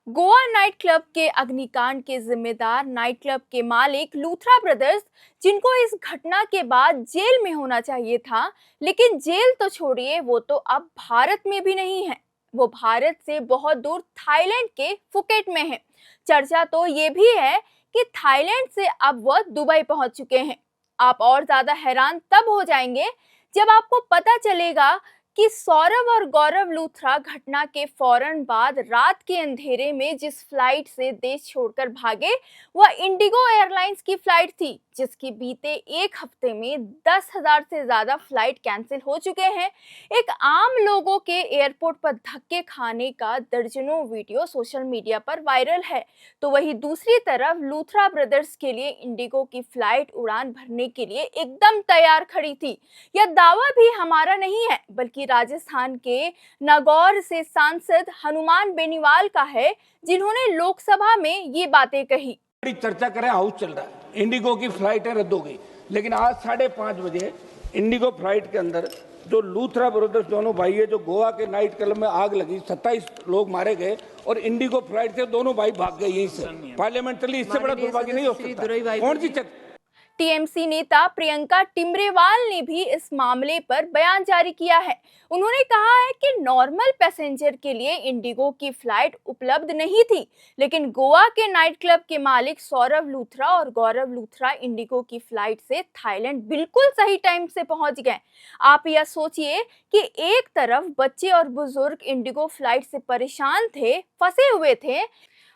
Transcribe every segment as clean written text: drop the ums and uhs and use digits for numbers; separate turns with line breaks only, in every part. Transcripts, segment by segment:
Goa night club के अग्निकांड के जिम्मेदार नाइट क्लब के मालिक लूथरा ब्रदर्स, जिनको इस घटना के बाद जेल में होना चाहिए था, लेकिन जेल तो छोड़िए, वो तो अब भारत में भी नहीं है। वो भारत से बहुत दूर थाईलैंड के फुकेट में है। चर्चा तो ये भी है कि थाईलैंड से अब वह दुबई पहुंच चुके हैं। आप और ज्यादा हैरान तब हो जाएंगे जब आपको पता चलेगा कि सौरव और गौरव लूथरा घटना के फौरन बाद रात के अंधेरे में जिस फ्लाइट से देश छोड़कर भागे, वह इंडिगो एयरलाइंस की फ्लाइट थी, जिसकी बीते एक हफ्ते में 10,000 से ज्यादा फ्लाइट कैंसिल हो चुके हैं। एक आम लोगों के एयरपोर्ट पर धक्के खाने का दर्जनों वीडियो सोशल मीडिया पर वायरल है। तो वहीं दूसरी तरफ लूथरा ब्रदर्स के लिए इंडिगो की फ्लाइट उड़ान भरने के लिए एकदम तैयार खड़ी थी। यह दावा भी हमारा नहीं है, बल्कि राजस्थान के नागौर से सांसद हनुमान बेनीवाल का है, जिन्होंने लोकसभा में ये बातें कही।
बड़ी चर्चा करें, हाउस चल रहा है, इंडिगो की फ्लाइटें रद्द हो गई, लेकिन आज 5:30 बजे इंडिगो फ्लाइट के अंदर जो लूथरा ब्रदर्स दोनों भाई है, जो गोवा के नाइट क्लब में आग लगी, 27 लोग मारे गए और इंडिगो फ्लाइट से दोनों भाई भाग गए यहीं से। पार्लियामेंटली इससे बड़ा दुर्भाग्य नहीं हो सकता। कौन सी
टीएमसी नेता प्रियंका टिमरेवाल ने भी इस मामले पर बयान जारी किया है। उन्होंने कहा है कि नॉर्मल पैसेंजर के लिए इंडिगो की फ्लाइट उपलब्ध नहीं थी, लेकिन गोवा के नाइट क्लब के मालिक सौरव लूथरा और गौरव लूथरा इंडिगो की फ्लाइट से थाईलैंड बिल्कुल सही टाइम से पहुंच गए। आप यह सोचिए कि एक तरफ बच्चे और बुजुर्ग इंडिगो फ्लाइट से परेशान थे, फंसे हुए थे,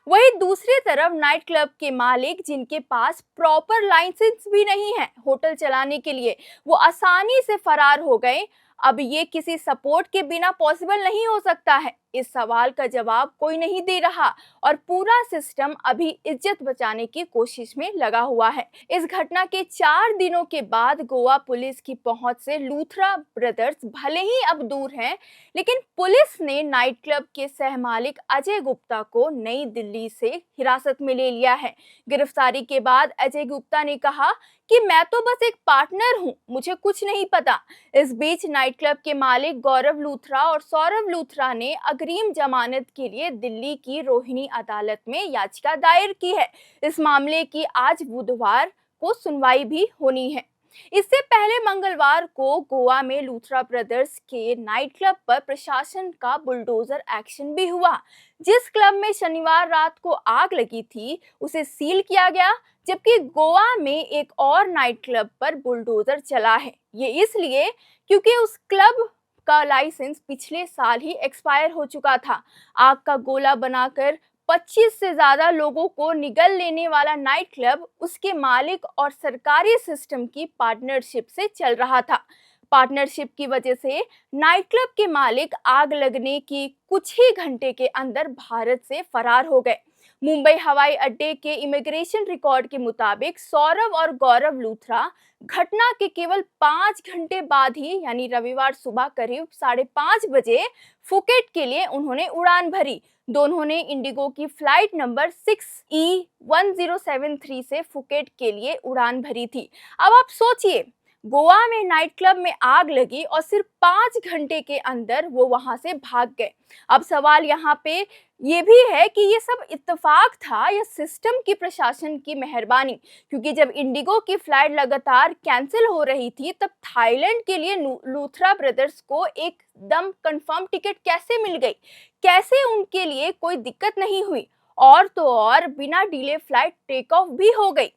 वहीं दूसरी तरफ नाइट क्लब के मालिक, जिनके पास प्रॉपर लाइसेंस भी नहीं है होटल चलाने के लिए, वो आसानी से फरार हो गए। अब ये किसी सपोर्ट के बिना पॉसिबल नहीं हो सकता है। इस सवाल का जवाब कोई नहीं दे रहा और पूरा सिस्टम अभी इज्जत बचाने की कोशिश में लगा हुआ है। इस घटना के 4 दिनों के बाद गोवा पुलिस की पहुंच से लूथरा ब्रदर्स भले ही अब दूर हैं, लेकिन पुलिस ने नाइट क्लब के सहमालिक अजय गुप्ता को नई दिल्ली से हिरासत में ले लिया है। गिरफ्तारी के बाद अजय गुप्ता ने कहा कि मैं तो बस एक पार्टनर हूं, मुझे कुछ नहीं पता। इस बीच नाइट क्लब के मालिक गौरव लूथरा और सौरव लूथरा ने अग्रिम जमानत के लिए दिल्ली की रोहिणी अदालत में याचिका दायर की है। इस मामले की आज बुधवार को सुनवाई भी होनी है। इससे पहले मंगलवार को गोवा में लूथरा ब्रदर्स के नाइट क्लब पर प्रशासन का बुलडोजर एक्शन भी हुआ। जिस क्लब में शनिवार रात को आग लगी थी, उसे सील किया गया, जबकि गोवा में एक और नाइट क्लब पर बुलडोजर चला है। ये इसलिए क्योंकि उस क्लब का लाइसेंस पिछले साल ही एक्सपायर हो चुका था। आग का गोला बनाकर 25 से ज्यादा लोगों को निगल लेने वाला नाइट क्लब उसके मालिक और सरकारी सिस्टम की पार्टनरशिप से चल रहा था। पार्टनरशिप की वजह से नाइट क्लब के मालिक आग लगने की कुछ ही घंटे के अंदर भारत से फरार हो गए। मुंबई हवाई अड्डे के इमिग्रेशन रिकॉर्ड के मुताबिक सौरव और गौरव लूथरा घटना के केवल 5 घंटे बाद ही, यानी रविवार सुबह करीब 5:30 बजे फुकेट के लिए उन्होंने उड़ान भरी। दोनों ने इंडिगो की फ्लाइट नंबर 6E1073 से फुकेट के लिए उड़ान भरी थी। अब आप सोचिए, गोवा में नाइट क्लब में आग लगी और सिर्फ 5 घंटे के अंदर वो वहां से भाग गए। अब सवाल यहाँ पे ये भी है कि ये सब इत्तेफाक था या सिस्टम की, प्रशासन की मेहरबानी, क्योंकि जब इंडिगो की फ्लाइट लगातार कैंसिल हो रही थी, तब थाईलैंड के लिए लूथरा ब्रदर्स को एकदम कंफर्म टिकट कैसे मिल गई, कैसे उनके लिए कोई दिक्कत नहीं हुई, और तो और बिना डिले फ्लाइट टेक ऑफ भी हो गई।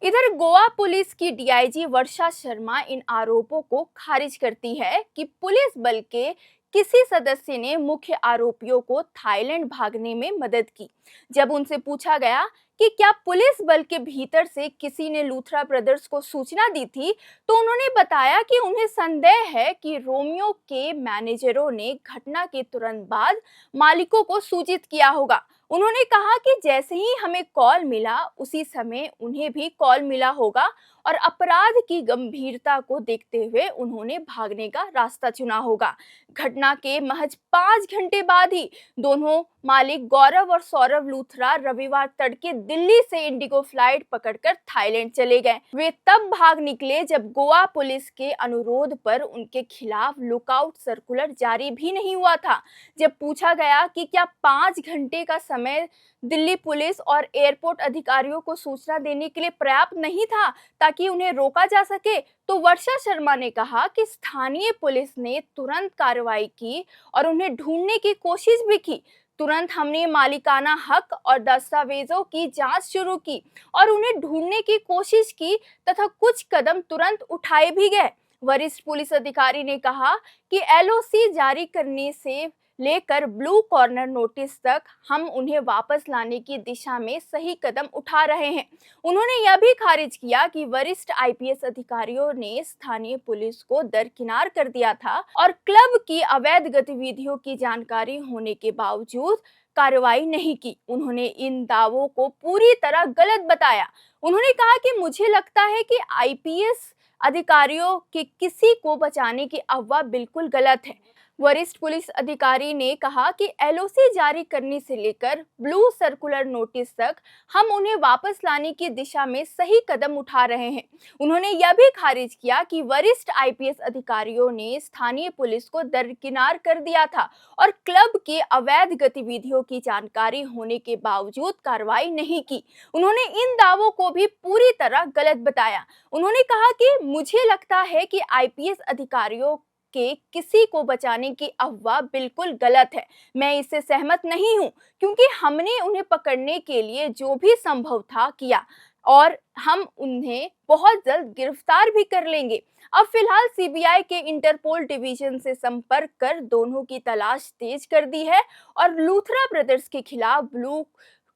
इधर गोवा पुलिस की डीआईजी वर्षा शर्मा इन आरोपों को खारिज करती है कि पुलिस बल के किसी सदस्य ने मुख्य आरोपियों को थाईलैंड भागने में मदद की। जब उनसे पूछा गया कि क्या पुलिस बल के भीतर से किसी ने लूथरा ब्रदर्स को सूचना दी थी, तो उन्होंने बताया कि उन्हें संदेह है कि रोमियो के मैनेजरों ने घटना के तुरंत बाद मालिकों को सूचित किया होगा। उन्होंने कहा कि जैसे ही हमें कॉल मिला, उसी समय उन्हें भी कॉल मिला होगा और अपराध की गंभीरता को देखते हुए उन्होंने भागने का रास्ता चुना होगा। घटना के महज 5 घंटे बाद ही दोनों मालिक गौरव और सौरभ गौरव लूथरा रविवार तड़के दिल्ली से इंडिगो फ्लाइट पकड़कर थाईलैंड चले गए। वे तब भाग निकले जब गोवा पुलिस के अनुरोध पर उनके खिलाफ लुकआउट सर्कुलर जारी भी नहीं हुआ था। जब पूछा गया कि क्या 5 घंटे का समय दिल्ली पुलिस और एयरपोर्ट अधिकारियों को सूचना देने के लिए पर्याप्त नहीं था ताकि उन्हें रोका जा सके, तो वर्षा शर्मा ने कहा कि स्थानीय पुलिस ने तुरंत कार्रवाई की और उन्हें ढूंढने की कोशिश भी की। तुरंत हमने मालिकाना हक और दस्तावेजों की जांच शुरू की और उन्हें ढूंढने की कोशिश की तथा कुछ कदम तुरंत उठाए भी गए। वरिष्ठ पुलिस अधिकारी ने कहा कि एलओसी जारी करने से लेकर ब्लू कॉर्नर नोटिस तक हम उन्हें वापस लाने की दिशा में सही कदम उठा रहे हैं। उन्होंने यह भी खारिज किया कि वरिष्ठ आईपीएस अधिकारियों ने स्थानीय पुलिस को दरकिनार कर दिया था और क्लब की अवैध गतिविधियों की जानकारी होने के बावजूद कार्रवाई नहीं की। उन्होंने इन दावों को पूरी तरह गलत बताया। उन्होंने कहा कि मुझे लगता है कि आईपीएस अधिकारियों के किसी को बचाने की अफवाह बिल्कुल गलत है। वरिष्ठ पुलिस अधिकारी ने कहा कि एलओसी जारी करने से लेकर ब्लू सर्कुलर नोटिस तक हम उन्हें वापस लाने की दिशा में सही कदम उठा रहे हैं। उन्होंने यह भी खारिज किया कि वरिष्ठ आईपीएस अधिकारियों ने स्थानीय पुलिस को दरकिनार कर दिया था और क्लब की अवैध गतिविधियों की जानकारी होने के बावजूद कार्रवाई नहीं की। उन्होंने इन दावों को भी पूरी तरह गलत बताया। उन्होंने कहा कि मुझे लगता है कि आईपीएस अधिकारियों के किसी को बचाने की अफवाह बिल्कुल गलत है। मैं इससे सहमत नहीं हूं क्योंकि हमने उन्हें पकड़ने के लिए जो भी संभव था किया और हम उन्हें बहुत जल्द गिरफ्तार भी कर लेंगे। अब फिलहाल सीबीआई के इंटरपोल डिवीजन से संपर्क कर दोनों की तलाश तेज कर दी है और लूथरा ब्रदर्स के खिलाफ ब्लू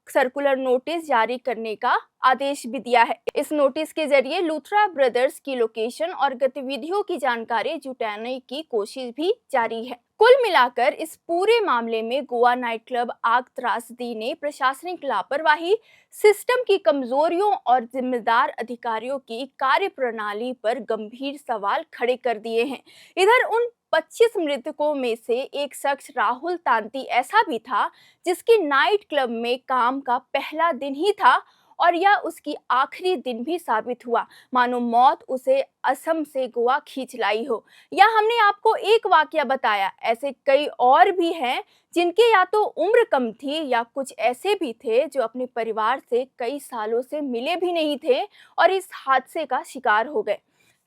सर्कुलर नोटिस जारी करने का आदेश भी दिया है। इस नोटिस के जरिए लूथरा ब्रदर्स की लोकेशन और गतिविधियों की जानकारी जुटाने की कोशिश भी जारी है। कुल मिलाकर इस पूरे मामले में गोवा नाइट क्लब आग त्रासदी ने प्रशासनिक लापरवाही, सिस्टम की कमजोरियों और जिम्मेदार अधिकारियों की कार्यप्रणाली पर गंभीर सवाल खड़े कर दिए हैं। इधर उन 25 मृतकों में से एक शख्स राहुल तांती ऐसा भी था जिसकी नाइट क्लब में काम का पहला दिन ही था और यह उसकी आखिरी दिन भी साबित हुआ, मानो मौत उसे असम से गोवा खींच लाई हो। या हमने आपको एक वाकया बताया, ऐसे कई और भी हैं जिनके या तो उम्र कम थी या कुछ ऐसे भी थे जो अपने परिवार से कई सालों से मिले भी नहीं थे और इस हादसे का शिकार हो गए।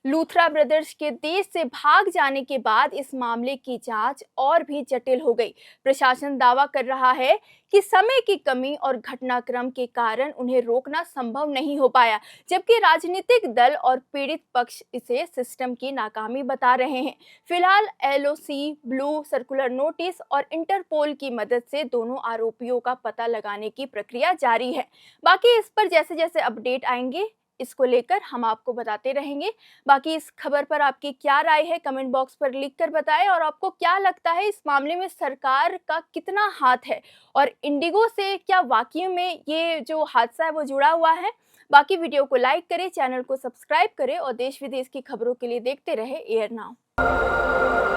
लूथरा ब्रदर्स के देश से भाग जाने के बाद इस मामले की जांच और भी जटिल हो गई। प्रशासन दावा कर रहा है कि समय की कमी और घटनाक्रम के कारण उन्हें रोकना संभव नहीं हो पाया, जबकि राजनीतिक दल और पीड़ित पक्ष इसे सिस्टम की नाकामी बता रहे हैं। फिलहाल एलओसी, ब्लू सर्कुलर नोटिस और इंटरपोल की मदद से दोनों आरोपियों का पता लगाने की प्रक्रिया जारी है। बाकी इस पर जैसे जैसे अपडेट आएंगे इसको लेकर हम आपको बताते रहेंगे। बाकी इस खबर पर आपकी क्या राय है कमेंट बॉक्स पर लिख कर बताएं और आपको क्या लगता है इस मामले में सरकार का कितना हाथ है और इंडिगो से क्या वाकई में ये जो हादसा है वो जुड़ा हुआ है। बाकी वीडियो को लाइक करें, चैनल को सब्सक्राइब करें और देश विदेश की खबरों के लिए देखते रहे एयर नाउ।